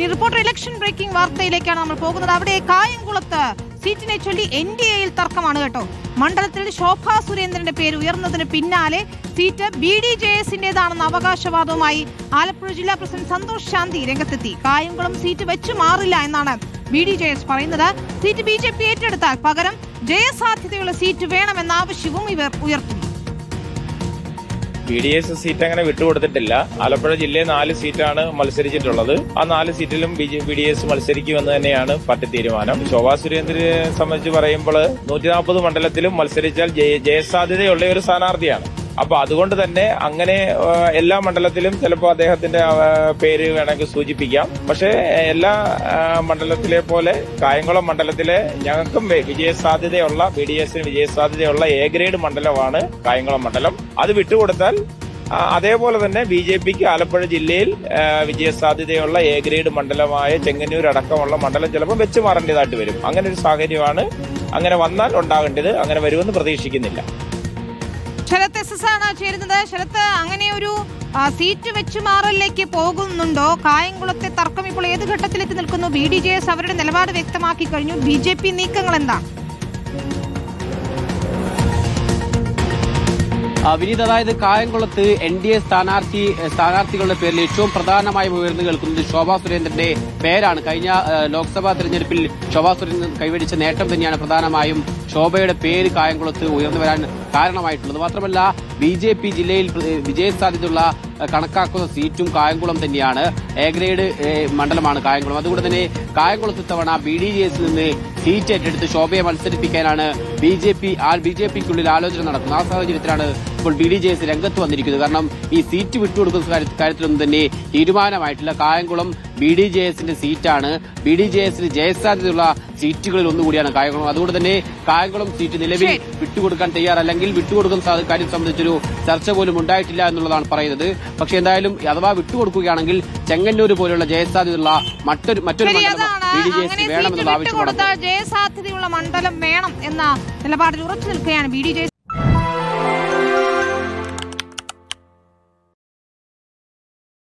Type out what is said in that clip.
ഈ reporter election breaking വാർത്തയിലേക്കാണ് നമ്മൾ പോകുന്നത്. അവിടെ കായംകുളത്ത് സീറ്റിനെ ചൊല്ലി NDAയിൽ തർക്കമാണ് കേട്ടോ. മണ്ഡലത്തിൽ ശോഭാ സുരേന്ദ്രന്റെ പേര് ഉയർന്നതിന് പിന്നാലെ സീറ്റ് BDJSന്റേതാണെന്ന അവകാശവാദവുമായി ആലപ്പുഴ ജില്ലാ പ്രസിഡന്റ് സന്തോഷ് ശാന്തി രംഗത്തെത്തി. കായംകുളം സീറ്റ് വെച്ചു മാറില്ല എന്നാണ് BDJS പറയുന്നത്. സീറ്റ് BJP ഏറ്റെടുത്താൽ പകരം ജയസാധ്യതയുള്ള സീറ്റ് വേണമെന്ന ആവശ്യവും ഇവർ ഉയർത്തുന്നു. BDS സീറ്റ് അങ്ങനെ വിട്ടുകൊടുത്തിട്ടില്ല. ആലപ്പുഴ ജില്ലയിൽ 4 സീറ്റാണ് മത്സരിച്ചിട്ടുള്ളത്. ആ 4 സീറ്റിലും BDS മത്സരിക്കുമെന്ന് തന്നെയാണ് പാർട്ടി തീരുമാനം. ശോഭാ സുരേന്ദ്രനെ സംബന്ധിച്ച് പറയുമ്പോൾ 140 മണ്ഡലത്തിലും മത്സരിച്ചാൽ ജയസാധ്യതയുള്ള ഒരു സ്ഥാനാർത്ഥിയാണ്. അപ്പൊ അതുകൊണ്ട് തന്നെ അങ്ങനെ എല്ലാ മണ്ഡലത്തിലും ചിലപ്പോൾ അദ്ദേഹത്തിന്റെ പേര് വേണമെങ്കിൽ സൂചിപ്പിക്കാം. പക്ഷേ എല്ലാ മണ്ഡലത്തിലെ പോലെ കായംകുളം മണ്ഡലത്തിലെ ഞങ്ങൾക്കും വിജയസാധ്യതയുള്ള BDSന് വിജയസാധ്യതയുള്ള A ഗ്രേഡ് മണ്ഡലമാണ് കായംകുളം മണ്ഡലം. അത് വിട്ടുകൊടുത്താൽ അതേപോലെ തന്നെ BJPക്ക് ആലപ്പുഴ ജില്ലയിൽ വിജയസാധ്യതയുള്ള A ഗ്രേഡ് മണ്ഡലമായ ചെങ്ങന്നൂർ അടക്കമുള്ള മണ്ഡലം ചിലപ്പോൾ വെച്ചു മാറേണ്ടതായിട്ട് വരും. അങ്ങനെ ഒരു സാഹചര്യമാണ് അങ്ങനെ വന്നാൽ ഉണ്ടാകേണ്ടത്. അങ്ങനെ വരുമെന്ന് പ്രതീക്ഷിക്കുന്നില്ല. ശരത് SS ആണ് ചേരുന്നത്. ശരത്ത്, അങ്ങനെ ഒരു സീറ്റ് വെച്ചുമാറലിലേക്ക് പോകുന്നുണ്ടോ? കായംകുളത്തെ തർക്കം ഇപ്പോൾ ഏത് ഘട്ടത്തിലെത്തി നിൽക്കുന്നു? BDJS അവരുടെ നിലപാട് വ്യക്തമാക്കി കഴിഞ്ഞു. BJP നീക്കങ്ങൾ എന്താണ്? വിനീത്, അതായത് കായംകുളത്ത് NDA സ്ഥാനാർത്ഥികളുടെ പേരിൽ ഏറ്റവും പ്രധാനമായും ഉയർന്നു കേൾക്കുന്നത് ശോഭാ സുരേന്ദ്രന്റെ പേരാണ്. കഴിഞ്ഞ ലോക്സഭാ തെരഞ്ഞെടുപ്പിൽ ശോഭാ സുരേന്ദ്രൻ കൈവരിച്ച നേട്ടം തന്നെയാണ് പ്രധാനമായും ശോഭയുടെ പേര് കായംകുളത്ത് ഉയർന്നു വരാൻ കാരണമായിട്ടുള്ളത്. മാത്രമല്ല BJP ജില്ലയിൽ വിജയസാധ്യതയുള്ള കണക്കാക്കുന്ന സീറ്റും കായംകുളം തന്നെയാണ്. A ഗ്രേഡ് മണ്ഡലമാണ് കായംകുളം. അതുകൊണ്ട് തന്നെ കായംകുളത്ത് തവണ BDJSൽ നിന്ന് സീറ്റ് ഏറ്റെടുത്ത് ശോഭയെ മത്സരിപ്പിക്കാനാണ് BJPക്കുള്ളിൽ ആലോചന നടക്കുന്നത്. ആ സാഹചര്യത്തിലാണ് ഇപ്പോൾ BDJS രംഗത്ത് വന്നിരിക്കുന്നത്. കാരണം ഈ സീറ്റ് വിട്ടുകൊടുക്കുന്ന കാര്യത്തിലൊന്നും തന്നെ തീരുമാനമായിട്ടില്ല. കായംകുളം BDJSന്റെ സീറ്റാണ്. BDJSന് ജയസാധ്യതയുള്ള സീറ്റുകളിൽ ഒന്നുകൂടിയാണ് കായംകുളം. അതുകൊണ്ട് തന്നെ കായംകുളം സീറ്റ് നിലവിൽ വിട്ടുകൊടുക്കാൻ തയ്യാറല്ലെങ്കിൽ വിട്ടുകൊടുക്കുന്ന കാര്യം സംബന്ധിച്ചൊരു ചർച്ച പോലും ഉണ്ടായിട്ടില്ല എന്നുള്ളതാണ് പറയുന്നത്. പക്ഷെ എന്തായാലും അഥവാ വിട്ടുകൊടുക്കുകയാണെങ്കിൽ ചെങ്ങന്നൂർ പോലുള്ള ജയസാധ്യതയുള്ള മറ്റൊരു മണ്ഡലം BDJS വേണമെന്നുള്ള ആവശ്യമാണ്. ജയസാധ്യതയുള്ള മണ്ഡലം വേണം എന്ന നിലപാടിൽ ഉറച്ചു നിൽക്കുകയാണ് BDJS.